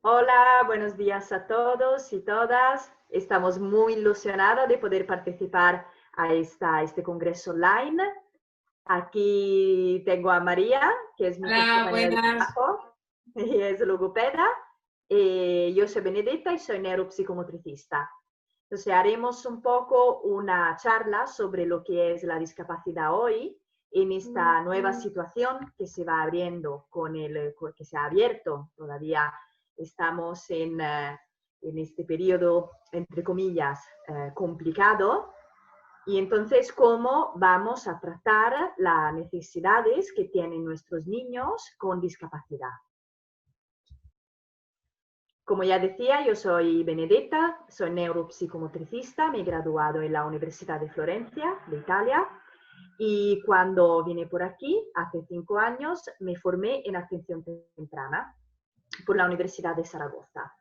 Hola, buenos días a todos y todas. Estamos muy ilusionados de poder participar a este congreso online. Aquí tengo a María, que es mi Hola, compañera de buenas. trabajo y es logopeda. Yo soy Benedetta y soy neuropsicomotricista. Entonces haremos un poco una charla sobre lo que es la discapacidad hoy en esta nueva situación que se va abriendo que se ha abierto. Todavía estamos en este periodo, entre comillas, complicado. Y entonces, ¿cómo vamos a tratar las necesidades que tienen nuestros niños con discapacidad? Como ya decía, yo soy Benedetta, soy neuropsicomotricista, me he graduado en la Universidad de Florencia, de Italia, y cuando vine por aquí, hace 5 años, me formé en atención temprana por la Universidad de Zaragoza.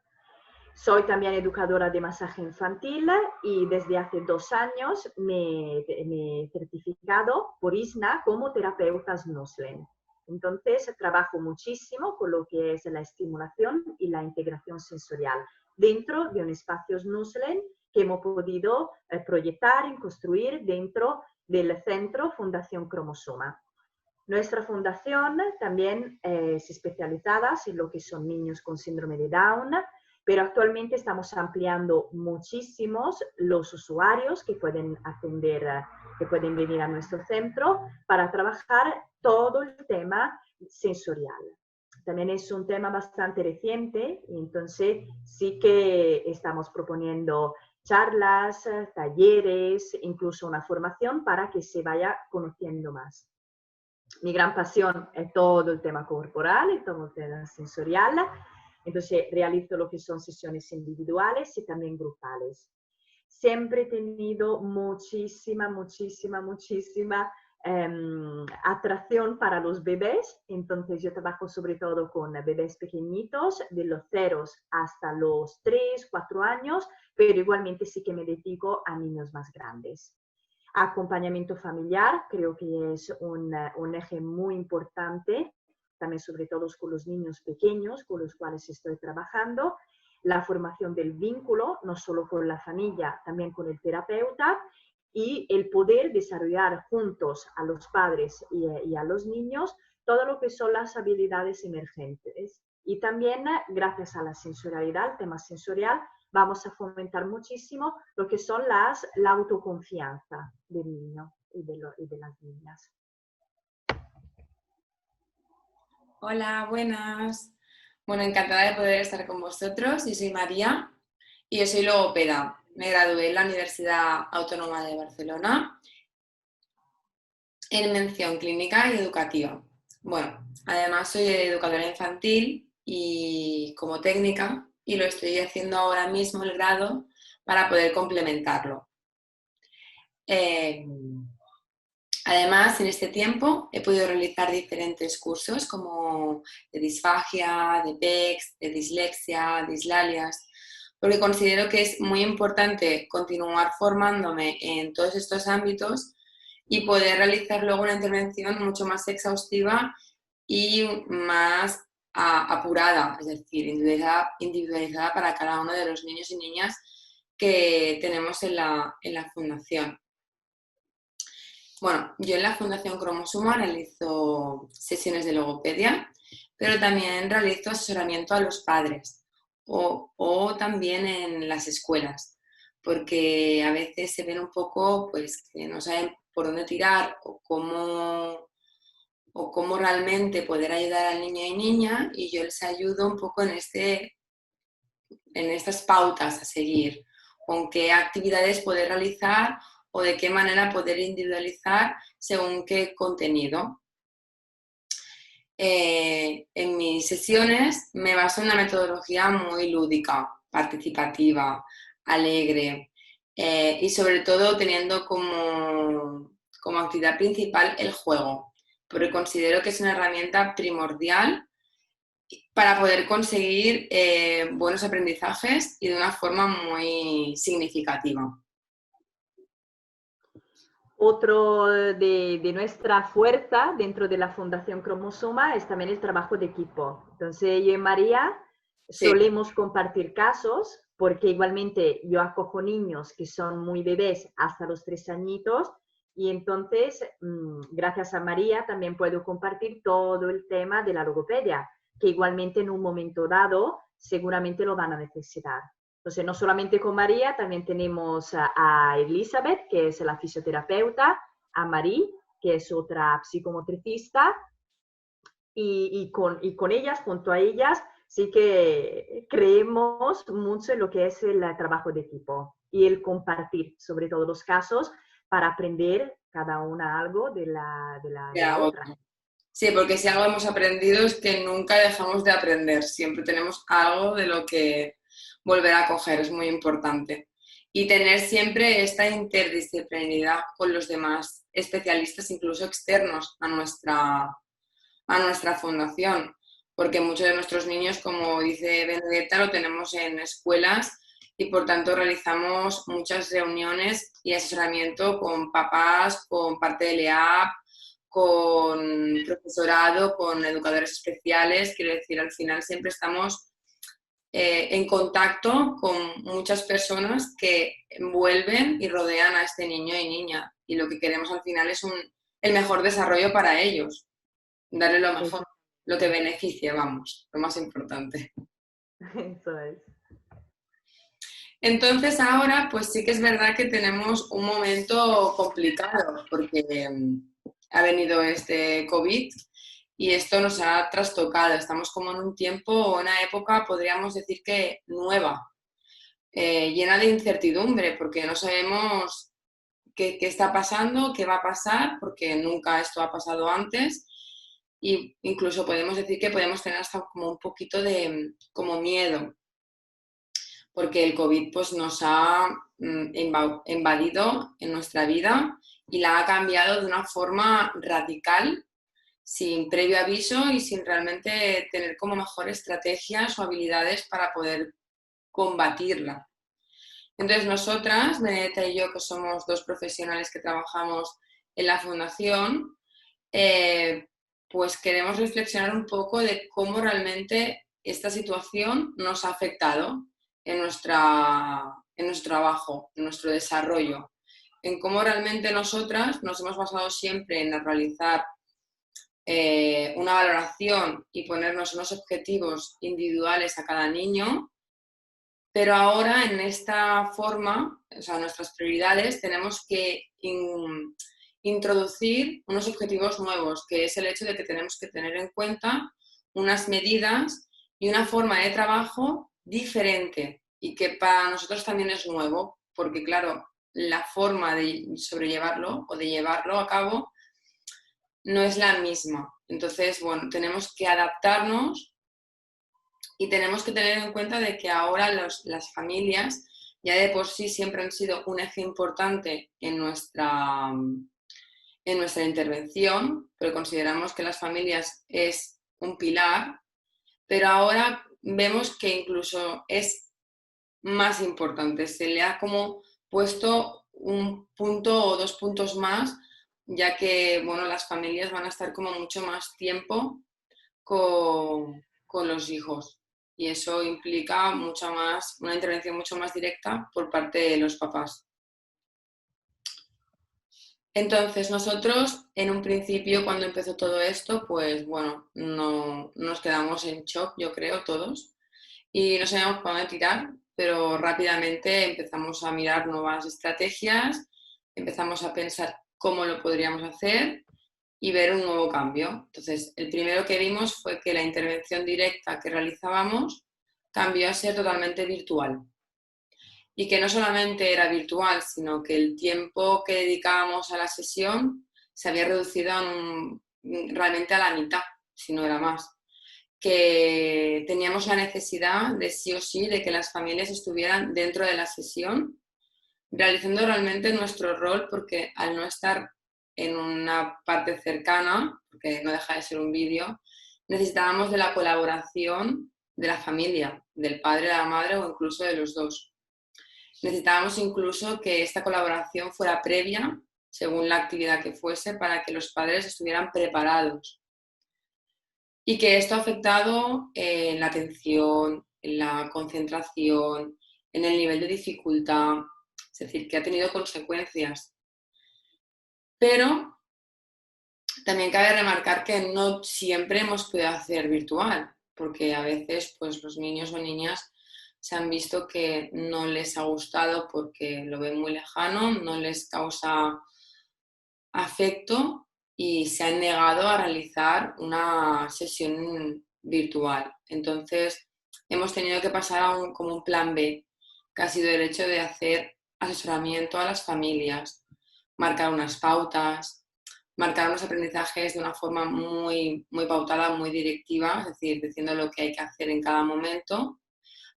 Soy también educadora de masaje infantil y desde hace 2 años me he certificado por ISNA como terapeuta Snoezelen. Entonces trabajo muchísimo con lo que es la estimulación y la integración sensorial dentro de un espacio Snoezelen que hemos podido proyectar y construir dentro del centro Fundación Cromosoma. Nuestra fundación también es especializada en lo que son niños con síndrome de Down, pero actualmente estamos ampliando muchísimos los usuarios que pueden atender, que pueden venir a nuestro centro para trabajar todo el tema sensorial. También es un tema bastante reciente y entonces sí que estamos proponiendo charlas, talleres, incluso una formación para que se vaya conociendo más. Mi gran pasión es todo el tema corporal y todo el tema sensorial. Entonces realizo lo que son sesiones individuales y también grupales. Siempre he tenido muchísima atracción para los bebés. Entonces yo trabajo sobre todo con bebés pequeñitos, de los 0 hasta los 3, 4 años, pero igualmente sí que me dedico a niños más grandes. Acompañamiento familiar, creo que es un eje muy importante, también sobre todo con los niños pequeños con los cuales estoy trabajando. La formación del vínculo, no solo con la familia, también con el terapeuta, y el poder desarrollar juntos a los padres y a los niños todo lo que son las habilidades emergentes. Y también, gracias a la sensorialidad, el tema sensorial, vamos a fomentar muchísimo lo que son la autoconfianza del niño y de las niñas. Hola, buenas. Bueno, encantada de poder estar con vosotros. Yo soy María y yo soy logopeda. Me gradué en la Universidad Autónoma de Barcelona en mención clínica y educativa. Bueno, además soy educadora infantil y como técnica y lo estoy haciendo ahora mismo el grado para poder complementarlo. Además, en este tiempo he podido realizar diferentes cursos como de disfagia, de PECS, de dislexia, dislalias, porque considero que es muy importante continuar formándome en todos estos ámbitos y poder realizar luego una intervención mucho más exhaustiva y más apurada, es decir, individualizada para cada uno de los niños y niñas que tenemos en la fundación. Bueno, yo en la Fundación Cromosoma realizo sesiones de logopedia, pero también realizo asesoramiento a los padres o también en las escuelas, porque a veces se ven un poco pues, que no saben por dónde tirar o cómo realmente poder ayudar al niño y niña, y yo les ayudo un poco en estas pautas a seguir, con qué actividades poder realizar o de qué manera poder individualizar según qué contenido. En mis sesiones me baso en una metodología muy lúdica, participativa, alegre y sobre todo teniendo como actividad principal el juego, porque considero que es una herramienta primordial para poder conseguir buenos aprendizajes y de una forma muy significativa. Otro de nuestra fuerza dentro de la Fundación Cromosoma es también el trabajo de equipo. Entonces, yo y María Sí, solemos compartir casos, porque igualmente yo acojo niños que son muy bebés hasta los 3 añitos, y entonces, gracias a María, también puedo compartir todo el tema de la logopedia, que igualmente en un momento dado seguramente lo van a necesitar. Entonces, no solamente con María, también tenemos a Elizabeth, que es la fisioterapeuta, a Marie, que es otra psicomotricista, y con ellas, junto a ellas, sí que creemos mucho en lo que es el trabajo de equipo y el compartir, sobre todo los casos, para aprender cada una algo de la ya, otra. sí, porque si algo hemos aprendido es que nunca dejamos de aprender, siempre tenemos algo de lo que volver a coger, es muy importante. Y tener siempre esta interdisciplinaridad con los demás especialistas, incluso externos a nuestra fundación, porque muchos de nuestros niños, como dice Benedetta, lo tenemos en escuelas y por tanto realizamos muchas reuniones y asesoramiento con papás, con parte del EAP, con profesorado, con educadores especiales. Quiero decir, al final siempre estamos en contacto con muchas personas que envuelven y rodean a este niño y niña. Y lo que queremos al final es el mejor desarrollo para ellos, darle lo mejor, Eso, lo que beneficie, vamos, lo más importante. eso es. Entonces ahora, pues sí que es verdad que tenemos un momento complicado porque ha venido este COVID y esto nos ha trastocado. Estamos como en un tiempo o una época, podríamos decir que nueva, llena de incertidumbre porque no sabemos qué está pasando, qué va a pasar, porque nunca esto ha pasado antes. Y incluso podemos decir que podemos tener hasta como un poquito de como miedo, porque el COVID pues, nos ha invadido en nuestra vida y la ha cambiado de una forma radical, sin previo aviso y sin realmente tener como mejores estrategias o habilidades para poder combatirla. Entonces nosotras, Benedetta y yo, que somos dos profesionales que trabajamos en la fundación, eh, pues queremos reflexionar un poco de cómo realmente esta situación nos ha afectado en nuestro trabajo, en nuestro desarrollo, en cómo realmente nosotras nos hemos basado siempre en realizar una valoración y ponernos unos objetivos individuales a cada niño, pero ahora en esta forma, o sea, nuestras prioridades, tenemos que introducir unos objetivos nuevos, que es el hecho de que tenemos que tener en cuenta unas medidas y una forma de trabajo diferente y que para nosotros también es nuevo, porque claro, la forma de sobrellevarlo o de llevarlo a cabo no es la misma. Entonces, bueno, tenemos que adaptarnos y tenemos que tener en cuenta de que ahora las familias ya de por sí siempre han sido un eje importante en nuestra intervención, pero consideramos que las familias es un pilar, pero ahora vemos que incluso es más importante, se le ha como puesto un punto o 2 puntos más, ya que bueno, las familias van a estar como mucho más tiempo con los hijos y eso implica mucha más, una intervención mucho más directa por parte de los papás. Entonces, nosotros en un principio, cuando empezó todo esto, pues bueno, no, nos quedamos en shock, yo creo, todos, y no sabíamos por dónde tirar, pero rápidamente empezamos a mirar nuevas estrategias, empezamos a pensar cómo lo podríamos hacer y ver un nuevo cambio. Entonces, el primero que vimos fue que la intervención directa que realizábamos cambió a ser totalmente virtual y que no solamente era virtual, sino que el tiempo que dedicábamos a la sesión se había reducido realmente a la mitad, si no era más. Que teníamos la necesidad de sí o sí de que las familias estuvieran dentro de la sesión, realizando realmente nuestro rol, porque al no estar en una parte cercana, porque no deja de ser un vídeo, necesitábamos de la colaboración de la familia, del padre, de la madre o incluso de los dos. Necesitábamos incluso que esta colaboración fuera previa según la actividad que fuese, para que los padres estuvieran preparados. Y que esto ha afectado en la atención, en la concentración, en el nivel de dificultad, es decir, que ha tenido consecuencias. Pero también cabe remarcar que no siempre hemos podido hacer virtual, porque a veces pues, los niños o niñas se han visto que no les ha gustado porque lo ven muy lejano, no les causa afecto y se han negado a realizar una sesión virtual. Entonces, hemos tenido que pasar a como un plan B, que ha sido el hecho de hacer asesoramiento a las familias, marcar unas pautas, marcar unos aprendizajes de una forma muy, muy pautada, muy directiva, es decir, diciendo lo que hay que hacer en cada momento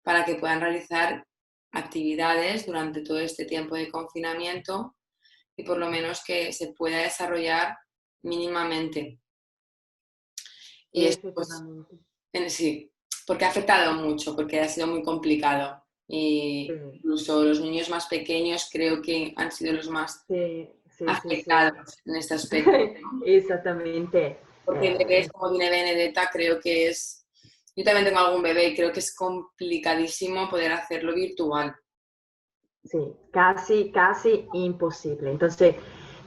para que puedan realizar actividades durante todo este tiempo de confinamiento y por lo menos que se pueda desarrollar mínimamente. Y esto, pues, Efectivamente. sí, porque ha afectado mucho, porque ha sido muy complicado. Y Sí, incluso los niños más pequeños creo que han sido los más sí, sí, sí, sí. afectados en este aspecto. Exactamente. Porque bebés, como tiene Benedetta, creo que es... Yo también tengo algún bebé y creo que es complicadísimo poder hacerlo virtual. Sí, casi, casi imposible. Entonces,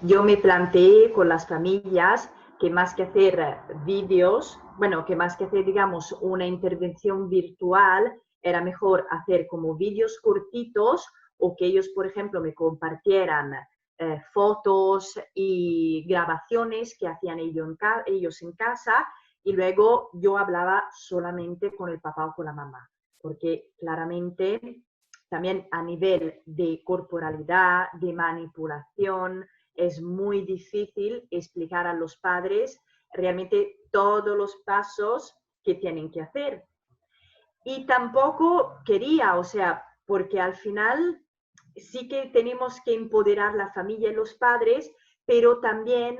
yo me planteé con las familias que más que hacer vídeos, bueno, que más que hacer, digamos, una intervención virtual, era mejor hacer como vídeos cortitos o que ellos, por ejemplo, me compartieran fotos y grabaciones que hacían ellos en casa y luego yo hablaba solamente con el papá o con la mamá, porque claramente también a nivel de corporalidad, de manipulación, es muy difícil explicar a los padres realmente todos los pasos que tienen que hacer. Y tampoco quería, o sea, porque al final sí que tenemos que empoderar la familia y los padres, pero también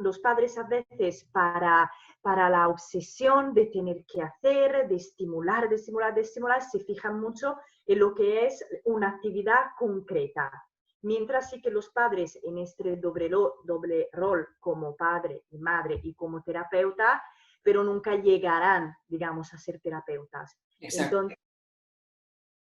los padres a veces para la obsesión de tener que hacer, de estimular, de estimular, de estimular, se fijan mucho en lo que es una actividad concreta. Mientras sí que los padres en este doble rol como padre y madre y como terapeuta, pero nunca llegarán, digamos, a ser terapeutas. Exacto. Entonces,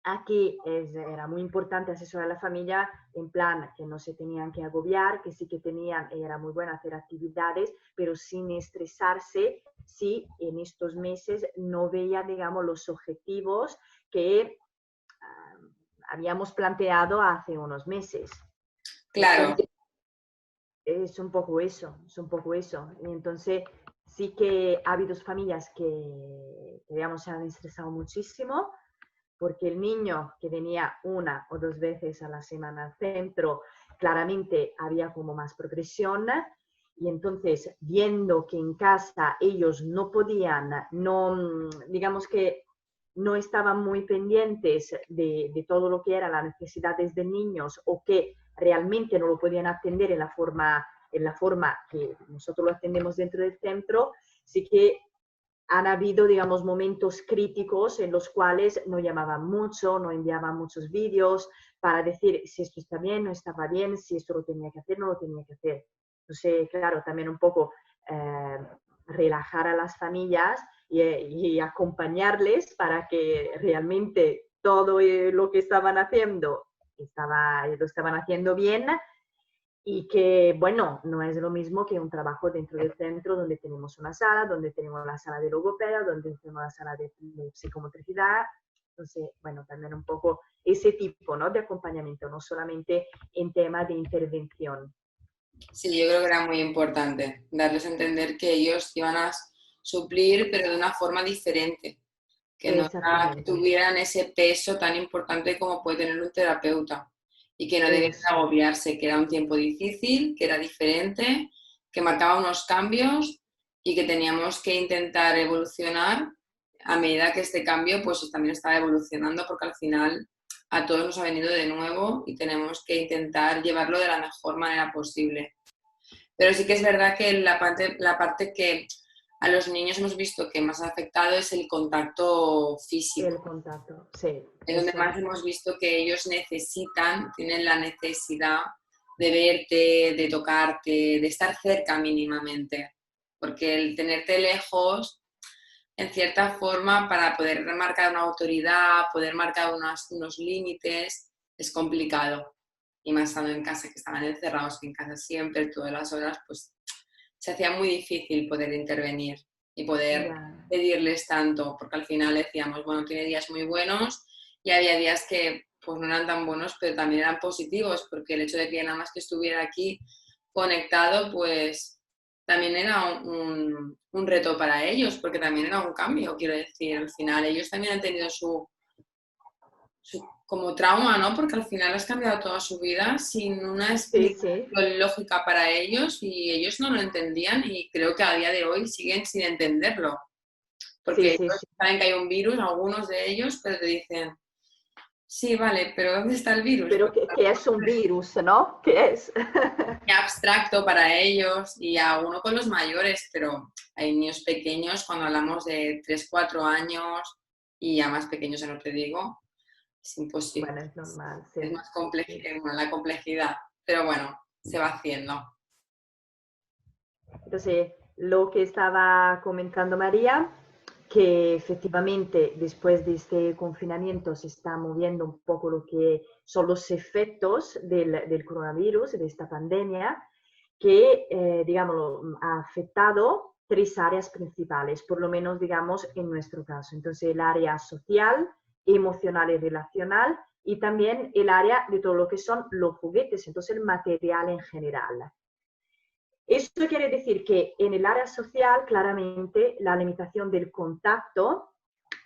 aquí era muy importante asesorar a la familia en plan que no se tenían que agobiar, que sí que tenían, era muy bueno hacer actividades, pero sin estresarse si en estos meses no veía, digamos, los objetivos que habíamos planteado hace unos meses. Claro, Entonces, es un poco eso, es un poco eso. Y entonces, sí que ha habido familias que digamos, se han estresado muchísimo, porque el niño que venía una o dos veces a la semana al centro, claramente había como más progresión y entonces viendo que en casa ellos no podían, no, digamos que no estaban muy pendientes de todo lo que eran las necesidades de niños o que realmente no lo podían atender en la forma que nosotros lo atendemos dentro del centro, sí que han habido, digamos, momentos críticos en los cuales no llamaban mucho, no enviaban muchos vídeos para decir si esto está bien, no estaba bien, si esto lo tenía que hacer, no lo tenía que hacer. Entonces, claro, también un poco relajar a las familias y acompañarles para que realmente todo lo que estaban haciendo lo estaban haciendo bien y que, bueno, no es lo mismo que un trabajo dentro del centro donde tenemos una sala, donde tenemos la sala de logopeda, donde tenemos la sala de psicomotricidad. Entonces, bueno, también un poco ese tipo, ¿no?, de acompañamiento, no solamente en tema de intervención. sí, yo creo que era muy importante darles a entender que ellos iban a suplir, pero de una forma diferente, que no que Exactamente. tuvieran ese peso tan importante como puede tener un terapeuta y que no debían Eso. agobiarse, que era un tiempo difícil, que era diferente, que marcaba unos cambios y que teníamos que intentar evolucionar a medida que este cambio pues también estaba evolucionando, porque al final a todos nos ha venido de nuevo y tenemos que intentar llevarlo de la mejor manera posible. Pero sí que es verdad que la parte que a los niños hemos visto que más ha afectado es el contacto El físico. contacto, sí, Es donde eso. más hemos visto que ellos necesitan, tienen la necesidad de verte, de tocarte, de estar cerca mínimamente. Porque el tenerte lejos, en cierta forma, para poder marcar una autoridad, poder marcar unos límites, es complicado. Y más estando en casa, que estaban encerrados en casa siempre, todas las horas, pues se hacía muy difícil poder intervenir y poder Ya. pedirles tanto, porque al final decíamos, bueno, tiene días muy buenos y había días que pues no eran tan buenos, pero también eran positivos, porque el hecho de que nada más que estuviera aquí conectado, pues también era un reto para ellos, porque también era un cambio, quiero decir, al final ellos también han tenido su como trauma, ¿no? Porque al final has cambiado toda su vida sin una Sí, explicación sí, lógica para ellos y ellos no lo entendían y creo que a día de hoy siguen sin entenderlo. sí, Porque sí, ellos sí. saben que hay un virus, algunos de ellos, pero te dicen, sí, vale, pero ¿dónde está el virus? Pero que es un virus, ¿no? ¿Qué es? Muy abstracto para ellos y a uno con los mayores, pero hay niños pequeños, cuando hablamos de 3 4 años y ya más pequeños, ya no te digo, es imposible. Bueno, es normal, sí, Es más sí, sí. bueno, la complejidad, pero bueno, se va haciendo. Entonces, lo que estaba comentando María, que efectivamente después de este confinamiento se está moviendo un poco lo que son los efectos del coronavirus, de esta pandemia, que, digamos, ha afectado tres áreas principales, por lo menos, digamos, en nuestro caso. Entonces, el área social, emocional y relacional, y también el área de todo lo que son los juguetes, entonces el material en general. Esto quiere decir que en el área social, claramente, la limitación del contacto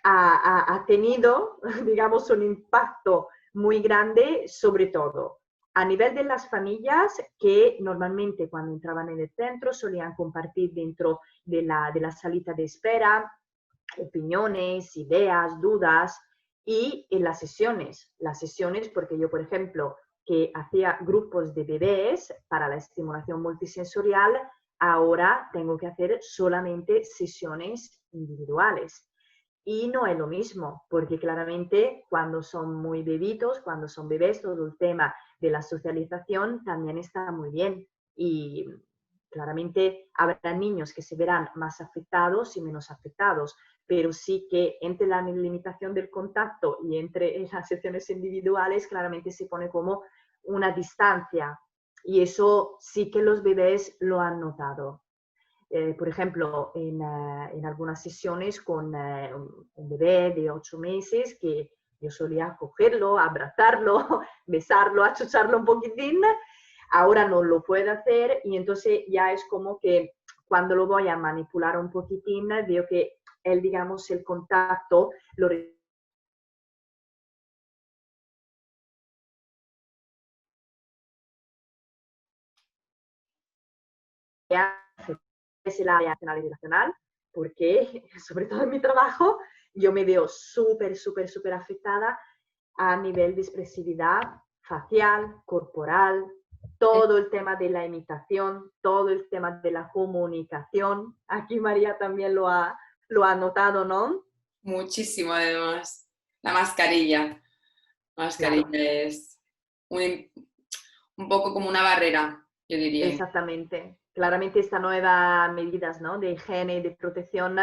ha tenido, digamos, un impacto muy grande, sobre todo a nivel de las familias que normalmente cuando entraban en el centro solían compartir dentro de la salita de espera opiniones, ideas, dudas y en las sesiones porque yo, por ejemplo, que hacía grupos de bebés para la estimulación multisensorial, ahora tengo que hacer solamente sesiones individuales. Y no es lo mismo, porque claramente cuando son muy bebitos, cuando son bebés, todo el tema de la socialización también está muy bien. Y claramente habrá niños que se verán más afectados y menos afectados, pero sí que entre la limitación del contacto y entre las sesiones individuales, claramente se pone como una distancia. Y eso sí que los bebés lo han notado. Por ejemplo, en algunas sesiones con un bebé de 8 meses que yo solía cogerlo, abrazarlo, besarlo, achucharlo un poquitín, ahora no lo puedo hacer y entonces ya es como que cuando lo voy a manipular un poquitín, veo que él, digamos, el contacto lo es el área nacional y nacional, porque sobre todo en mi trabajo yo me veo súper, súper, súper afectada a nivel de expresividad facial, corporal, todo el tema de la imitación, todo el tema de la comunicación. Aquí María también lo ha notado, ¿no? Muchísimo además. La mascarilla. La mascarilla Claro, es un, un poco como una barrera, yo diría. exactamente. Claramente estas nuevas medidas, ¿no?, de higiene y de protección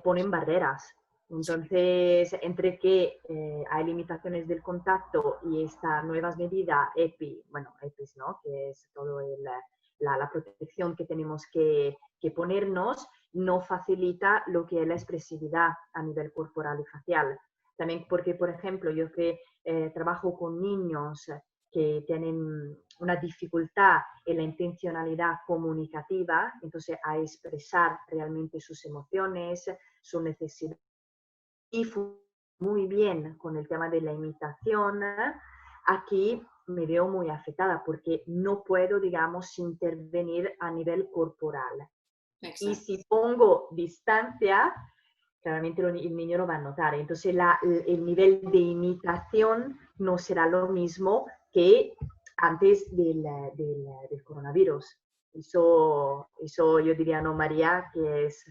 ponen barreras. Entonces, entre que hay limitaciones del contacto y estas nuevas medidas EPI, bueno, EPIs, ¿no?, que es todo la protección que tenemos que ponernos, no facilita lo que es la expresividad a nivel corporal y facial. También porque, por ejemplo, yo que trabajo con niños que tienen una dificultad en la intencionalidad comunicativa, entonces a expresar realmente sus emociones, sus necesidades. Y muy bien con el tema de la imitación, aquí me veo muy afectada porque no puedo, digamos, intervenir a nivel corporal. Y Exacto. si pongo distancia, claramente el niño lo va a notar. Entonces el nivel de imitación no será lo mismo que antes del coronavirus. Eso yo diría, no, María, que es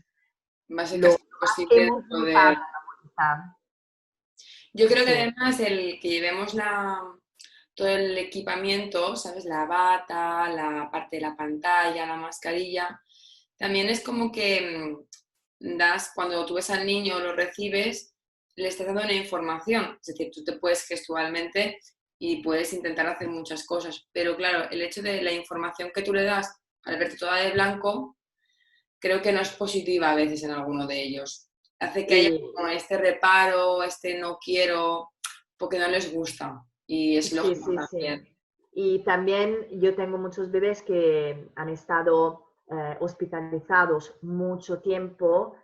Va a ser lo casi más que imposible hemos poder. notado. Quizá. Yo creo que Sí, además el que llevemos todo el equipamiento, ¿sabes? La bata, la parte de la pantalla, la mascarilla, también es como que cuando tú ves al niño o lo recibes, le estás dando una información. Es decir, tú te puedes gestualmente y puedes intentar hacer muchas cosas, pero claro, el hecho de la información que tú le das al verte toda de blanco, creo que no es positiva a veces en alguno de ellos. Hace que haya Y, como este reparo, este no quiero, porque no les gusta. Y es sí, lógico sí, sí. también. Y también yo tengo muchos bebés que han estado hospitalizados mucho tiempo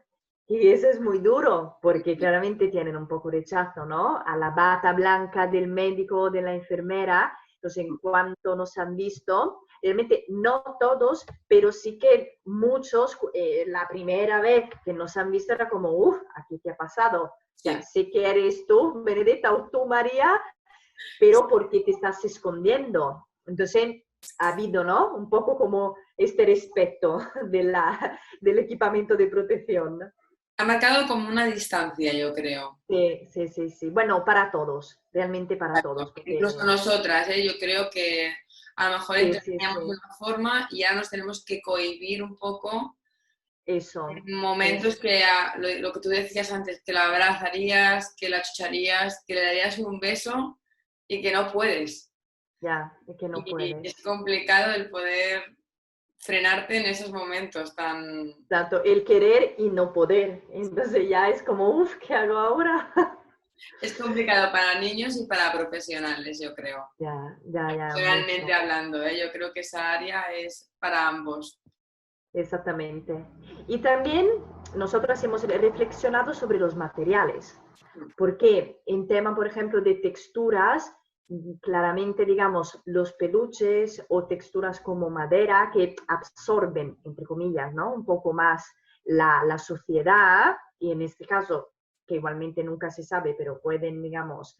y eso es muy duro porque claramente tienen un poco rechazo, ¿no? A la bata blanca del médico o de la enfermera. Entonces, en cuanto nos han visto, realmente no todos, pero sí que muchos, la primera vez que nos han visto era como, uff, ¿aquí qué ha pasado? O sea, Sí. sé que eres tú, Benedetta, o tú, María, pero porque te estás escondiendo. Entonces, ha habido, ¿no? Un poco como este respeto del equipamiento de protección. Ha marcado como una distancia, yo creo. Sí, sí, sí, sí. Bueno, para todos, realmente para todos, Incluso porque nosotras, ¿eh? Yo creo que a lo mejor sí, sí, entendíamos de sí, una forma y ya nos tenemos que cohibir un poco eso, en momentos eso, que lo que tú decías antes, que la abrazarías, que la achucharías, que le darías un beso y que no puedes. ya, es que no Y puedes. es complicado el poder frenarte en esos momentos tan... Tanto el querer y no poder. Entonces ya es como, uff, ¿qué hago ahora? Es complicado para niños y para profesionales, yo creo. Ya, ya, ya, Realmente mucho. hablando, ¿eh? Yo creo que esa área es para ambos. Exactamente. Y también nosotros hemos reflexionado sobre los materiales, porque en tema, por ejemplo, de texturas, claramente, digamos, los peluches o texturas como madera que absorben, entre comillas, ¿no? Un poco más la suciedad, y en este caso, que igualmente nunca se sabe, pero pueden, digamos,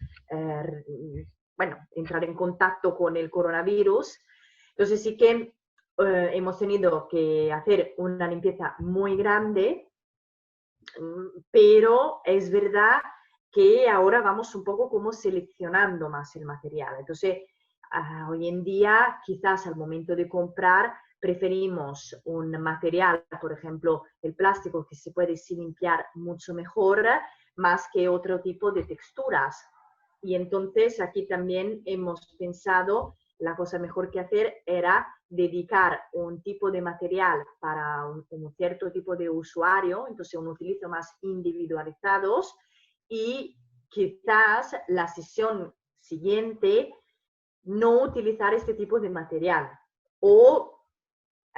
bueno, entrar en contacto con el coronavirus. Entonces sí que hemos tenido que hacer una limpieza muy grande, pero es verdad que ahora vamos un poco como seleccionando más el material. Entonces, hoy en día, quizás al momento de comprar, preferimos un material, por ejemplo, el plástico que se puede limpiar mucho mejor, más que otro tipo de texturas. Y entonces aquí también hemos pensado la cosa mejor que hacer era dedicar un tipo de material para un cierto tipo de usuario, entonces un utilizo más individualizados y quizás la sesión siguiente no utilizar este tipo de material o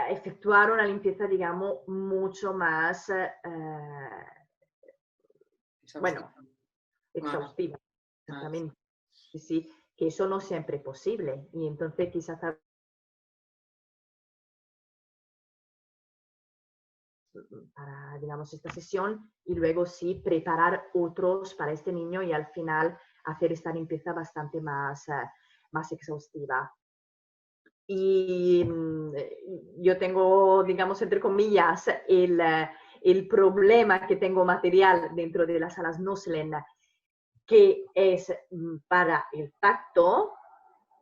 efectuar una limpieza, digamos, mucho más, bueno, Exhaustivo. Más, exhaustiva. más. Exactamente. Sí, sí, que eso no siempre es posible. Y entonces quizás para, digamos, esta sesión y luego sí preparar otros para este niño y al final hacer esta limpieza bastante más, más exhaustiva. Y yo tengo, digamos, entre comillas, el problema que tengo material dentro de las salas Noslen, que es para el tacto.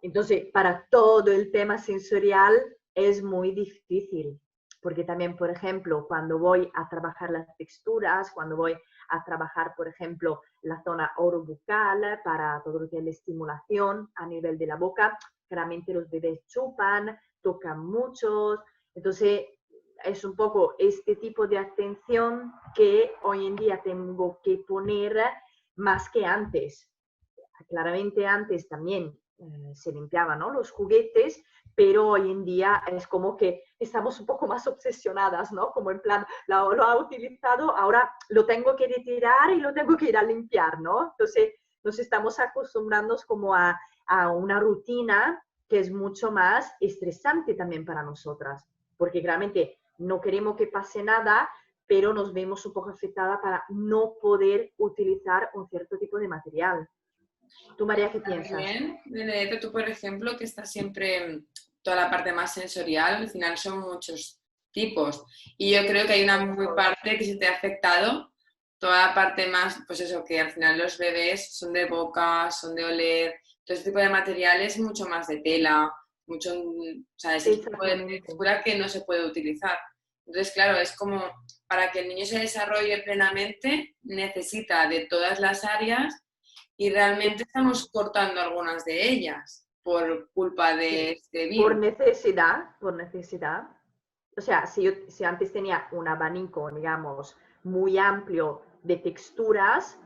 Entonces, para todo el tema sensorial es muy difícil, porque también, por ejemplo, cuando voy a trabajar las texturas, cuando voy a trabajar, por ejemplo, la zona orobucal para todo lo que es la estimulación a nivel de la boca, claramente los bebés chupan, tocan mucho, entonces es un poco este tipo de atención que hoy en día tengo que poner más que antes. Claramente antes también se limpiaban, ¿no?, los juguetes, pero hoy en día es como que estamos un poco más obsesionadas, ¿no? Como en plan, lo ha utilizado, ahora lo tengo que retirar y lo tengo que ir a limpiar, ¿no? Entonces nos estamos acostumbrando como a una rutina que es mucho más estresante también para nosotras, porque realmente no queremos que pase nada, pero nos vemos un poco afectada para no poder utilizar un cierto tipo de material. ¿Tú, María, qué piensas? También, Benedetta, tú, por ejemplo, que estás siempre toda la parte más sensorial, al final son muchos tipos. Y yo creo que hay una muy Eso, parte que se te ha afectado, toda la parte más, pues eso, que al final los bebés son de boca, son de oler. todo este tipo de material es mucho más de tela, mucho, o sea, es el tipo de Exactamente. textura que no se puede utilizar. Entonces, claro, es como para que el niño se desarrolle plenamente, necesita de todas las áreas y realmente estamos cortando algunas de ellas por culpa de Sí. este virus. Por necesidad. O sea, si antes tenía un abanico, digamos, muy amplio de texturas,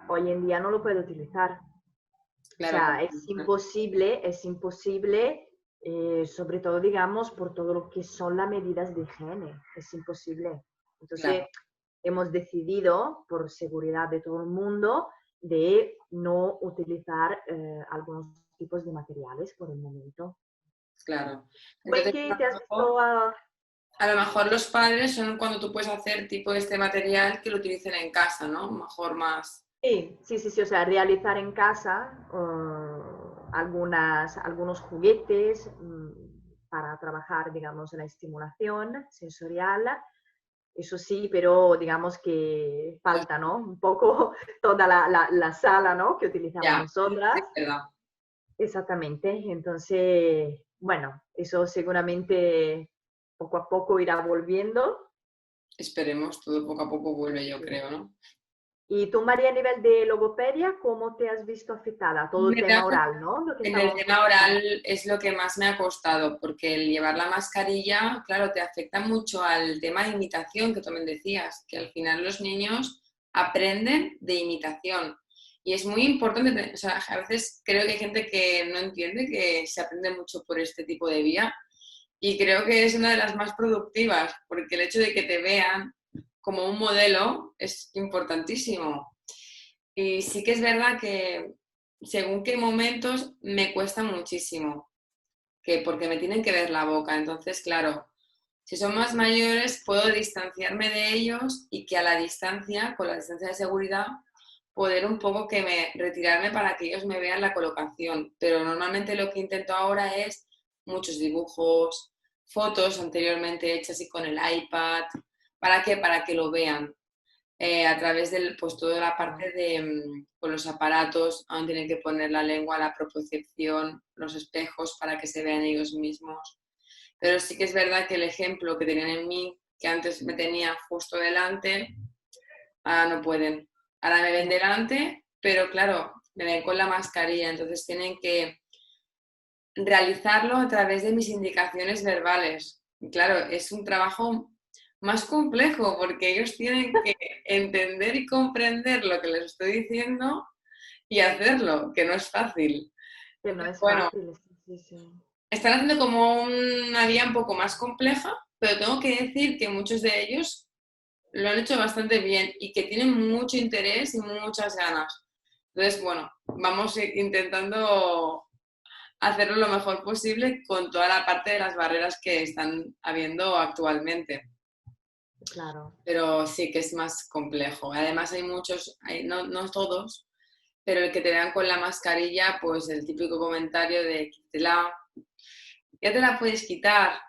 hoy en día no lo puedo utilizar. O Claro, sea, es imposible, sobre todo, digamos, por todo lo que son las medidas de higiene. Es imposible. Entonces, claro, hemos decidido, por seguridad de todo el mundo, de no utilizar algunos tipos de materiales por el momento. claro. ¿Tú en Entonces, qué te has visto a lo mejor los padres son cuando tú puedes hacer tipo este material que lo utilicen en casa, ¿no? Mejor más. Sí, sí, sí, sí, o sea, realizar en casa algunos juguetes para trabajar, digamos, la estimulación sensorial. Eso sí, pero digamos que falta, ¿no? Un poco toda la sala, ¿no? Que utilizamos Ya, nosotras. es verdad. Exactamente. Entonces, bueno, eso seguramente poco a poco irá volviendo. Esperemos, todo poco a poco vuelve, yo Sí. creo, ¿no? Y tú, María, a nivel de logopedia, ¿cómo te has visto afectada? Todo el tema oral, ¿no? Lo que En el estábamos tema comentando. oral es lo que más me ha costado, porque el llevar la mascarilla, claro, te afecta mucho al tema de imitación que tú me decías, que al final los niños aprenden de imitación. Y es muy importante, o sea, a veces creo que hay gente que no entiende que se aprende mucho por este tipo de vía y creo que es una de las más productivas, porque el hecho de que te vean como un modelo es importantísimo. Y sí que es verdad que según qué momentos me cuesta muchísimo, que porque me tienen que ver la boca. Entonces, claro, si son más mayores, puedo distanciarme de ellos y que a la distancia, con la distancia de seguridad, poder un poco que me retirarme para que ellos me vean la colocación. Pero normalmente lo que intento ahora es muchos dibujos, fotos anteriormente hechas y con el iPad. ¿Para qué? Para que lo vean a través del, pues toda la Claro. parte de con los aparatos, donde tienen que poner la lengua, la propiocepción, los espejos para que se vean ellos mismos. Pero sí que es verdad que el ejemplo que tenían en mí, que antes me tenía justo delante, ahora no pueden. Ahora me ven Ya. delante, pero claro, me ven con la mascarilla, entonces tienen que realizarlo a través de mis indicaciones verbales. Y claro, es un trabajo más complejo porque ellos tienen que entender y comprender lo que les estoy diciendo y hacerlo, que no es fácil. Que no Entonces, es bueno, fácil. Sí, sí, sí. están haciendo como una vía un poco más compleja, pero tengo que decir que muchos de ellos lo han hecho bastante bien y que tienen mucho interés y muchas ganas. Entonces, bueno, vamos intentando hacerlo lo mejor posible con toda la parte de las barreras que están habiendo actualmente. Claro. Pero sí que es más complejo. Además hay muchos, no, no todos, pero el que te vean con la mascarilla, pues el típico comentario de quítela, ya te la puedes quitar,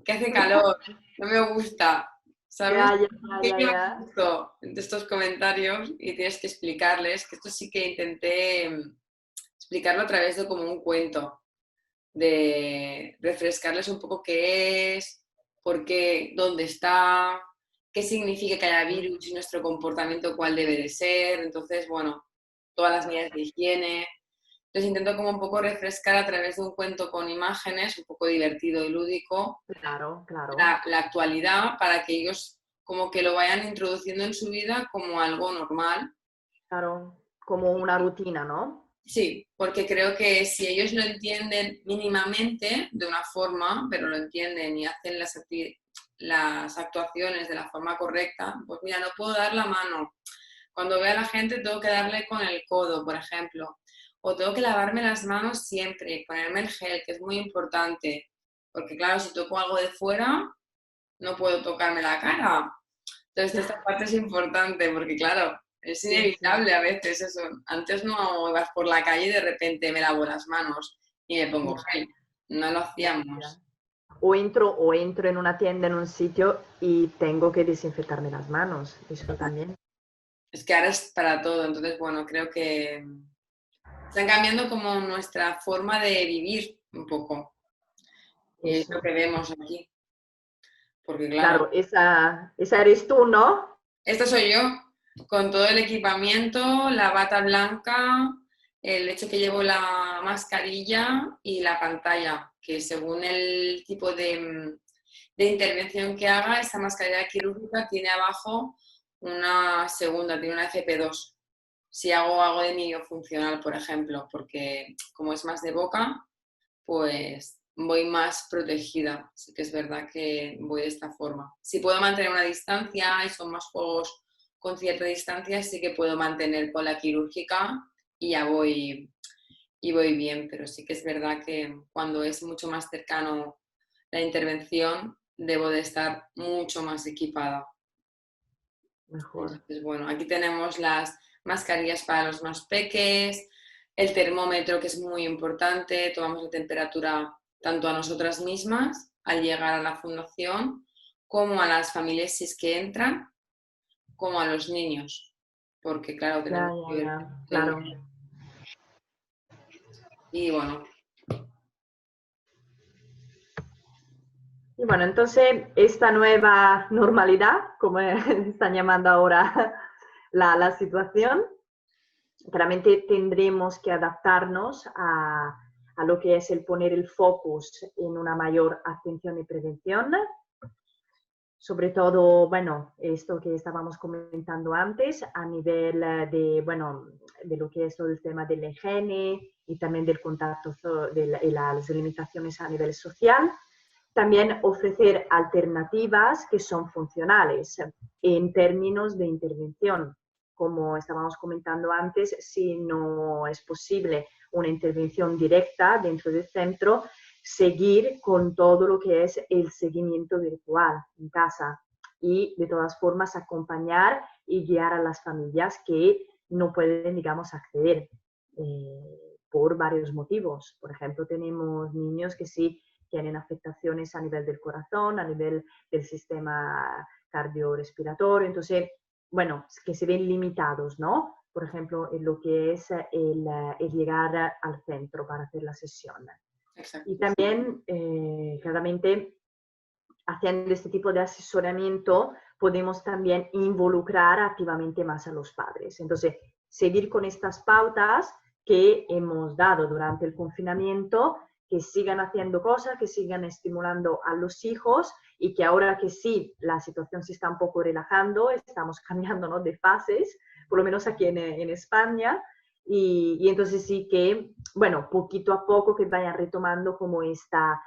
que hace calor, no me gusta, ¿sabes? Ya, ya, ¿Qué ya, yo ya. justo de estos comentarios y tienes que explicarles que esto sí que intenté explicarlo a través de como un cuento de refrescarles un poco qué es, por qué, dónde está, qué significa que haya virus y nuestro comportamiento cuál debe de ser. Entonces, bueno, todas las medidas de higiene. Entonces intento como un poco refrescar a través de un cuento con imágenes, un poco divertido y lúdico, Claro, claro, la actualidad para que ellos como que lo vayan introduciendo en su vida como algo normal. claro. Como una rutina, ¿no? Sí, porque creo que si ellos lo entienden mínimamente de una forma, pero lo entienden y hacen las actuaciones de la forma correcta, pues mira, no puedo dar la mano. Cuando veo a la gente tengo que darle con el codo, por ejemplo. O tengo que lavarme las manos siempre, ponerme el gel, que es muy importante. Porque claro, si toco algo de fuera, no puedo tocarme la cara. Entonces, esta parte es importante porque, claro, es Sí, sí. inevitable a veces eso. Antes no ibas por la calle y de repente me lavo las manos y me pongo Ya, gel. No lo ya, ya. hacíamos. O entro en una tienda, en un sitio y tengo que desinfectarme las manos. Eso también. Es que ahora es para todo. Entonces, bueno, creo Están cambiando como nuestra forma de vivir un poco. Y es lo Eso. que vemos aquí. Porque claro, Claro, esa eres tú, ¿no? esto soy yo, con todo el equipamiento, la bata blanca, el hecho que llevo la mascarilla y la pantalla, que según el tipo de intervención que haga, esta mascarilla quirúrgica tiene abajo una segunda, tiene una FP2. Si hago de miofuncional, por ejemplo, porque como es más de boca, pues voy más protegida. Sí que es verdad que voy de esta forma. Si puedo mantener una distancia y son más juegos con cierta distancia, sí que puedo mantener con la quirúrgica y ya voy bien, pero sí que es verdad que cuando es mucho más cercano la intervención, debo de estar mucho más equipada. Mejor. Entonces, bueno, aquí tenemos las mascarillas para los más peques, el termómetro que es muy importante, tomamos la temperatura tanto a nosotras mismas al llegar a la fundación, como a las familias si es que entran, como a los niños, porque claro, Ya, tenemos que ya, ver. ya, claro. Y bueno, Y bueno, entonces esta nueva normalidad, como están llamando ahora la situación, claramente tendremos que adaptarnos a lo que es el poner el focus en una mayor atención y prevención. Sobre todo, bueno, esto que estábamos comentando antes, a nivel de, bueno, de lo que es todo el tema de la higiene y también del contacto y las limitaciones a nivel social. También ofrecer alternativas que son funcionales en términos de intervención. Como estábamos comentando antes, si no es posible una intervención directa dentro del centro, seguir con todo lo que es el seguimiento virtual en casa y de todas formas acompañar y guiar a las familias que no pueden, digamos, acceder por varios motivos. Por ejemplo, tenemos niños que sí tienen afectaciones a nivel del corazón, a nivel del sistema cardiorrespiratorio, entonces, bueno, que se ven limitados, ¿no? Por ejemplo, en lo que es el llegar al centro para hacer la sesión. Y exacto. también, claramente, haciendo este tipo de asesoramiento, podemos también involucrar activamente más a los padres. Entonces, seguir con estas pautas que hemos dado durante el confinamiento, que sigan haciendo cosas, que sigan estimulando a los hijos y que ahora que sí, la situación se está un poco relajando, estamos cambiando, ¿no?, de fases, por lo menos aquí en España, y entonces sí que, bueno, poquito a poco que vayan retomando como esta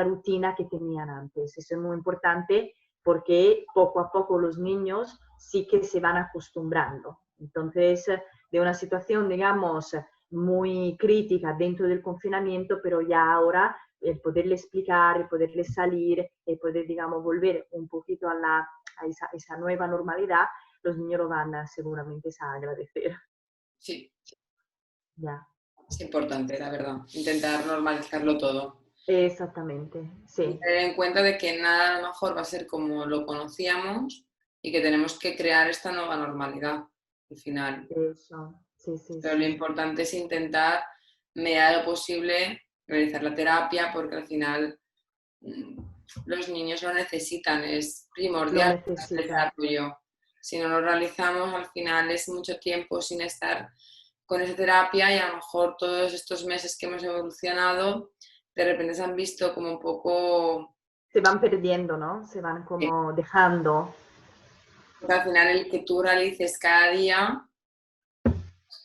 rutina que tenían antes. Eso es muy importante porque poco a poco los niños sí que se van acostumbrando. Entonces, de una situación, digamos, muy crítica dentro del confinamiento, pero ya ahora el poderle explicar, el poderle salir, el poder, digamos, volver un poquito a esa nueva normalidad, los niños lo van a, seguramente a agradecer. Sí, Ya, es importante, la verdad, intentar normalizarlo todo. exactamente, Y sí, tener en cuenta de que nada a lo mejor va a ser como lo conocíamos y que tenemos que crear esta nueva normalidad al final. eso, sí, sí, Pero lo sí. importante es intentar, medida de lo posible, realizar la terapia porque al final mm, los niños lo necesitan, es Lo primordial para el necesitan. desarrollo. Si no lo realizamos, al final es mucho tiempo sin estar con esa terapia y a lo mejor todos estos meses que hemos evolucionado, de repente se han visto como un poco. Se van perdiendo, ¿no? Se van como dejando. Porque al final el que tú realices cada día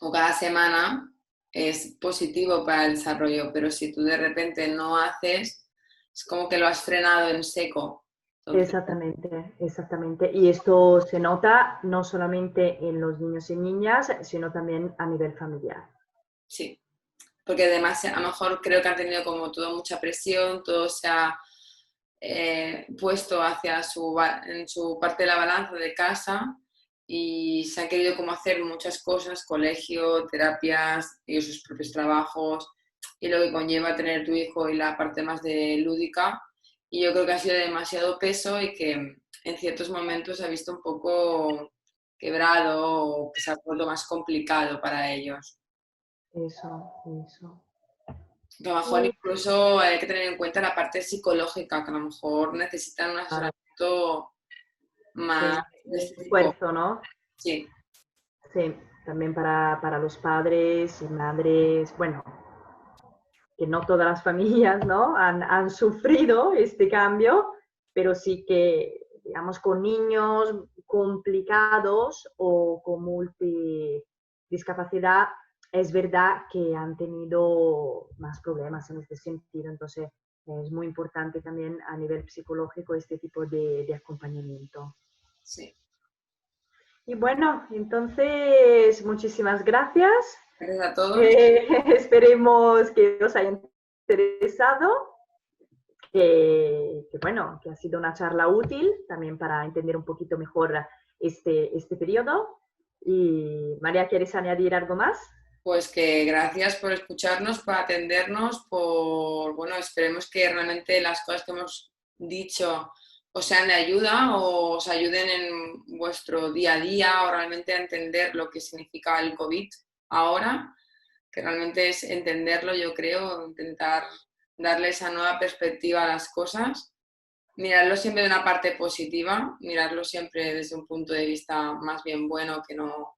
o cada semana es positivo para el desarrollo, pero si tú de repente no haces, es como que lo has frenado en seco. Entonces, Exactamente, exactamente. Y esto se nota no solamente en los niños y niñas, sino también a nivel familiar. sí, porque además a lo mejor creo que han tenido como todo mucha presión, todo se ha puesto hacia en su parte de la balanza de casa y se han querido como hacer muchas cosas, colegio, terapias, y sus propios trabajos y lo que conlleva tener tu hijo y la parte más de lúdica. Y yo creo que ha sido demasiado peso y que en ciertos momentos se ha visto un poco quebrado o que se ha vuelto más complicado para ellos. eso. Que a lo mejor Y incluso hay que tener en cuenta la parte psicológica, que a lo mejor necesitan un claro, asesoramiento más sí, de este tipo. esfuerzo, ¿no? Sí, Sí, también para los padres y madres, bueno, que no todas las familias, ¿no? Han sufrido este cambio, pero sí que, digamos, con niños complicados o con multidiscapacidad, es verdad que han tenido más problemas en este sentido. Entonces, es muy importante también a nivel psicológico este tipo de acompañamiento. sí. Y bueno, entonces, muchísimas gracias. Gracias a todos. Esperemos que os haya interesado, bueno, que ha sido una charla útil también para entender un poquito mejor este periodo. Y María, ¿quieres añadir algo más? Pues que gracias por escucharnos, por atendernos, bueno, esperemos que realmente las cosas que hemos dicho os sean de ayuda o os ayuden en vuestro día a día o realmente a entender lo que significa el COVID ahora, que realmente es entenderlo, yo creo, intentar darle esa nueva perspectiva a las cosas, mirarlo siempre de una parte positiva, mirarlo siempre desde un punto de vista más bien bueno que no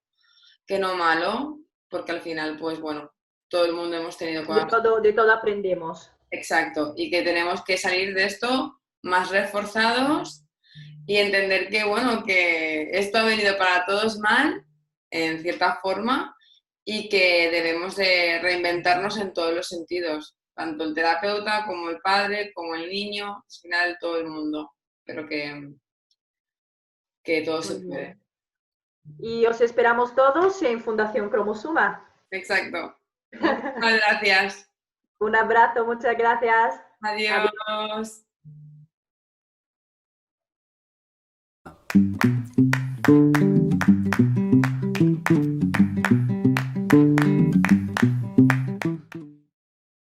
malo, porque al final, pues bueno, todo el mundo hemos tenido cosas. De todo aprendemos. Exacto, y que tenemos que salir de esto más reforzados y entender que, bueno, que esto ha venido para todos mal, en cierta forma, y que debemos de reinventarnos en todos los sentidos, tanto el terapeuta como el padre, como el niño, al final todo el mundo, pero que todo se Muy puede. bien. Y os esperamos todos en Fundación Cromosuma. Exacto. Muchísimas gracias. Un abrazo, muchas gracias. Adiós. Adiós.